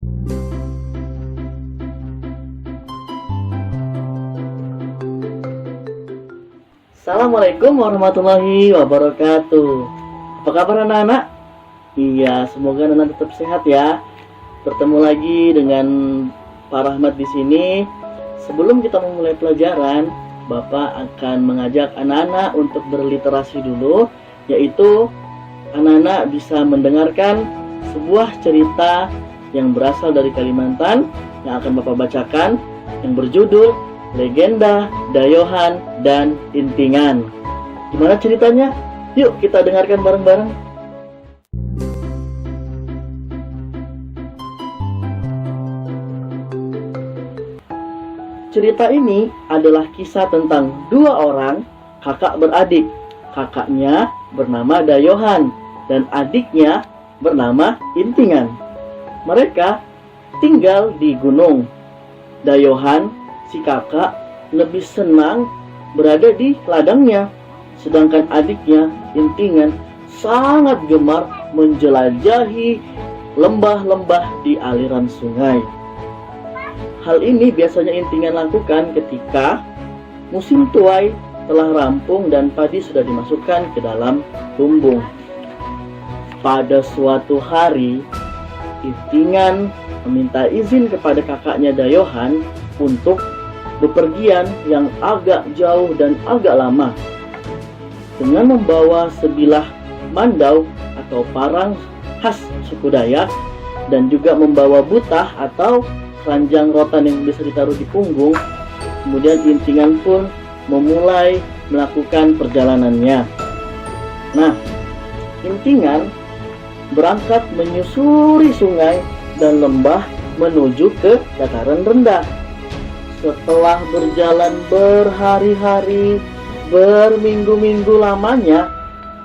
Assalamualaikum warahmatullahi wabarakatuh. Apa kabar anak-anak? Iya, semoga anak-anak tetap sehat ya. Bertemu lagi dengan Pak Rahmat di sini. Sebelum kita memulai pelajaran, Bapak akan mengajak anak-anak untuk berliterasi dulu, yaitu anak-anak bisa mendengarkan sebuah cerita yang berasal dari Kalimantan yang akan Bapak bacakan, yang berjudul Legenda Dayohan dan Intingan. Gimana ceritanya? Yuk kita dengarkan bareng-bareng. Cerita ini adalah kisah tentang dua orang kakak beradik. Kakaknya bernama Dayohan dan adiknya bernama Intingan. Mereka tinggal di gunung. Dayohan, si kakak, lebih senang berada di ladangnya, sedangkan adiknya, Intingan, sangat gemar menjelajahi lembah-lembah di aliran sungai. Hal ini biasanya Intingan lakukan ketika musim tuai telah rampung dan padi sudah dimasukkan ke dalam lumbung. Pada suatu hari, Intingan meminta izin kepada kakaknya Dayohan untuk bepergian yang agak jauh dan agak lama, dengan membawa sebilah mandau atau parang khas suku Dayak dan juga membawa butah atau keranjang rotan yang bisa ditaruh di punggung. Kemudian Intingan pun memulai melakukan perjalanannya. Nah, Intingan berangkat menyusuri sungai dan lembah menuju ke dataran rendah. Setelah berjalan berhari-hari, berminggu-minggu lamanya,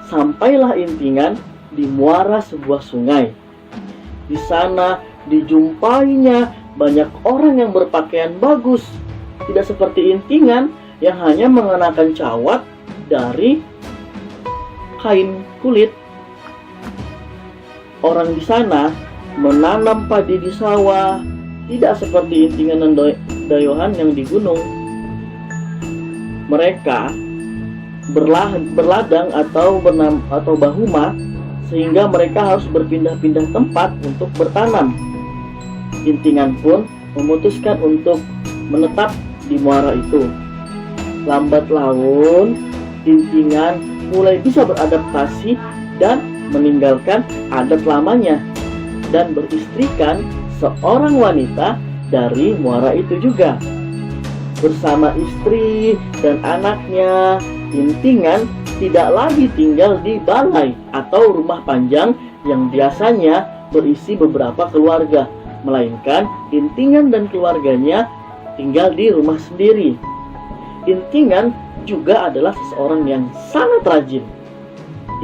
sampailah Intingan di muara sebuah sungai. Di sana dijumpainya banyak orang yang berpakaian bagus, tidak seperti Intingan yang hanya mengenakan cawat dari kain kulit. Orang di sana menanam padi di sawah, tidak seperti Intingan dan Dayohan yang di gunung. Mereka berladang atau bahuma, sehingga mereka harus berpindah-pindah tempat untuk bertanam. Intingan pun memutuskan untuk menetap di muara itu. Lambat laun, Intingan mulai bisa beradaptasi dan meninggalkan adat lamanya dan beristrikan seorang wanita dari muara itu juga. Bersama istri dan anaknya, Intingan tidak lagi tinggal di balai atau rumah panjang yang biasanya berisi beberapa keluarga, melainkan Intingan dan keluarganya tinggal di rumah sendiri. Intingan juga adalah seseorang yang sangat rajin.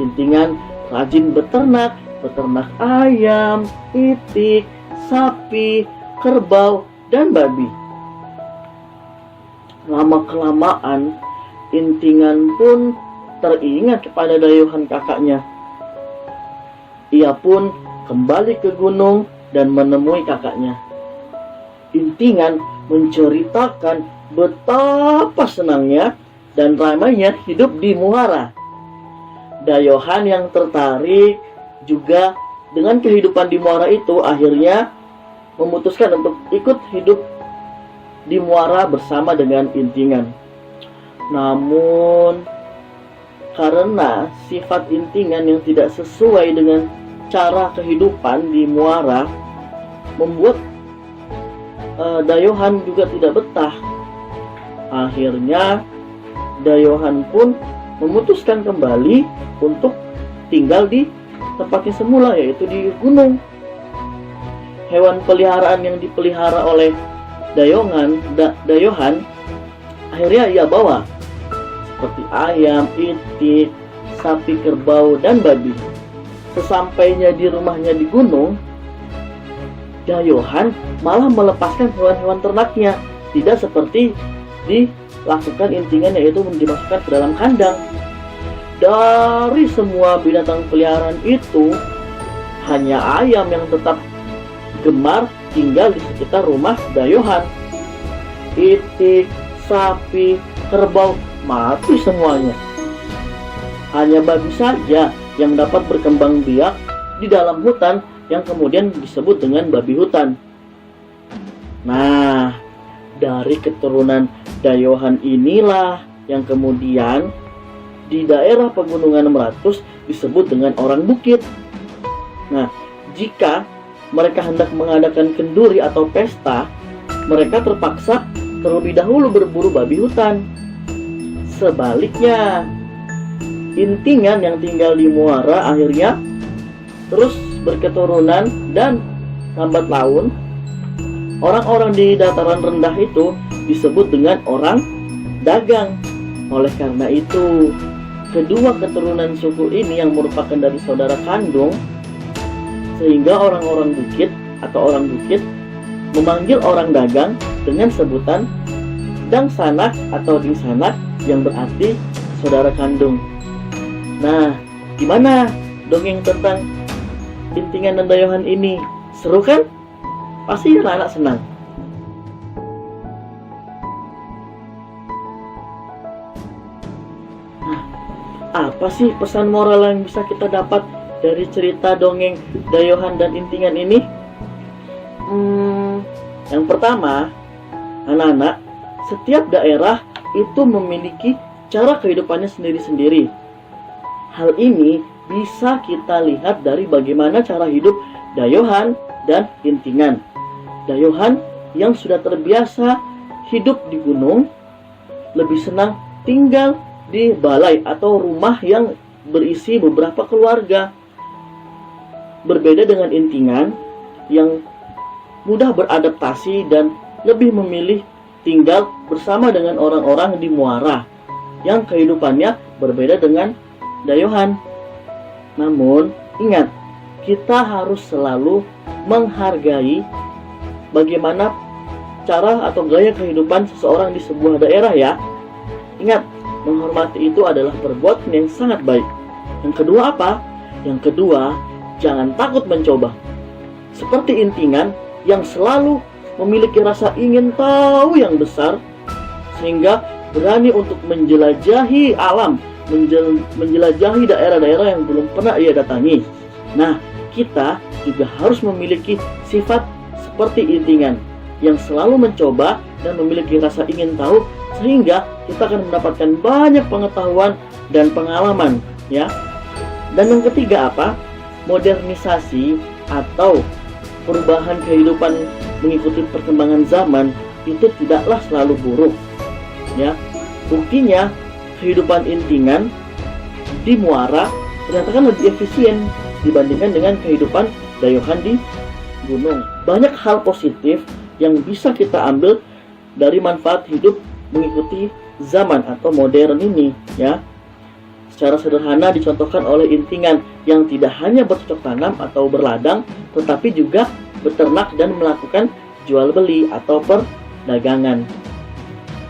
Intingan rajin beternak ayam, itik, sapi, kerbau, dan babi. Lama-kelamaan, Intingan pun teringat kepada Dayohan kakaknya. Ia pun kembali ke gunung dan menemui kakaknya. Intingan menceritakan betapa senangnya dan ramainya hidup di muara. Dayohan yang tertarik juga dengan kehidupan di muara itu akhirnya memutuskan untuk ikut hidup di muara bersama dengan Intingan. Namun karena sifat Intingan yang tidak sesuai dengan cara kehidupan di muara, membuat Dayohan juga tidak betah. Akhirnya Dayohan pun memutuskan kembali untuk tinggal di tempatnya semula, yaitu di gunung. Hewan peliharaan yang dipelihara oleh Dayohan akhirnya ia bawa, seperti ayam, itik, sapi, kerbau, dan babi. Sesampainya di rumahnya di gunung, Dayohan malah melepaskan hewan-hewan ternaknya, tidak seperti dilakukan Intingan, yaitu dimasukkan ke dalam kandang. Dari semua binatang peliharaan itu, hanya ayam yang tetap gemar tinggal di sekitar rumah Dayohan. Itik, sapi, kerbau mati semuanya. Hanya babi saja yang dapat berkembang biak di dalam hutan yang kemudian disebut dengan babi hutan. Nah, dari keturunan Dayohan inilah yang kemudian di daerah pegunungan Meratus disebut dengan orang bukit. Nah, jika mereka hendak mengadakan kenduri atau pesta, mereka terpaksa terlebih dahulu berburu babi hutan. Sebaliknya, intingan yang tinggal di muara akhirnya terus berketurunan dan lambat laun orang-orang di dataran rendah itu disebut dengan orang dagang. Oleh karena itu, kedua keturunan suku ini yang merupakan dari saudara kandung, sehingga orang-orang bukit atau orang bukit memanggil orang dagang dengan sebutan Dangsanak atau Dingsanak yang berarti saudara kandung. Nah, gimana dongeng tentang Intingan dan Dayohan ini? Seru kan? Pasti anak-anak senang. Nah, apa sih pesan moral yang bisa kita dapat dari cerita dongeng Dayohan dan Intingan ini? Yang pertama, anak-anak, setiap daerah itu memiliki cara kehidupannya sendiri-sendiri. Hal ini bisa kita lihat dari bagaimana cara hidup Dayohan dan Intingan. Dayohan yang sudah terbiasa hidup di gunung lebih senang tinggal di balai atau rumah yang berisi beberapa keluarga. Berbeda dengan Intingan yang mudah beradaptasi dan lebih memilih tinggal bersama dengan orang-orang di muara yang kehidupannya berbeda dengan Dayohan. Namun, ingat, kita harus selalu menghargai bagaimana cara atau gaya kehidupan seseorang di sebuah daerah ya. Ingat, menghormati itu adalah perbuatan yang sangat baik. Yang kedua apa? Yang kedua, jangan takut mencoba. Seperti Intingan yang selalu memiliki rasa ingin tahu yang besar, sehingga berani untuk menjelajahi alam, menjelajahi daerah-daerah yang belum pernah ia datangi. Nah, kita juga harus memiliki sifat seperti Intingan yang selalu mencoba dan memiliki rasa ingin tahu, sehingga kita akan mendapatkan banyak pengetahuan dan pengalaman ya. Dan yang ketiga apa? Modernisasi atau perubahan kehidupan mengikuti perkembangan zaman itu tidaklah selalu buruk ya. Buktinya kehidupan Intingan di muara ternyata kan lebih efisien dibandingkan dengan kehidupan Dayohan di gunung. Banyak hal positif yang bisa kita ambil dari manfaat hidup mengikuti zaman atau modern ini ya. Secara sederhana dicontohkan oleh Intingan yang tidak hanya bercocok tanam atau berladang, tetapi juga beternak dan melakukan jual beli atau perdagangan.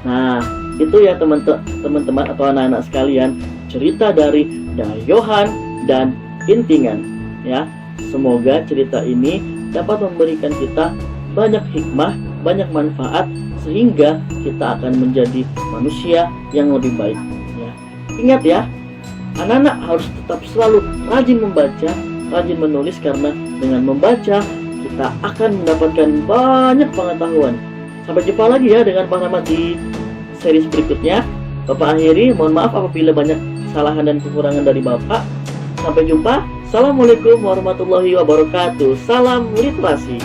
Nah, itu ya teman-teman atau anak-anak sekalian, cerita dari Dayohan dan Intingan ya. Semoga cerita ini dapat memberikan kita banyak hikmah, banyak manfaat, sehingga kita akan menjadi manusia yang lebih baik ya. Ingat ya, anak-anak harus tetap selalu rajin membaca, rajin menulis, karena dengan membaca kita akan mendapatkan banyak pengetahuan. Sampai jumpa lagi ya dengan Pak Rahmat di series berikutnya. Bapak akhiri, mohon maaf apabila banyak kesalahan dan kekurangan dari Bapak. Sampai jumpa. Assalamualaikum warahmatullahi wabarakatuh. Salam literasi.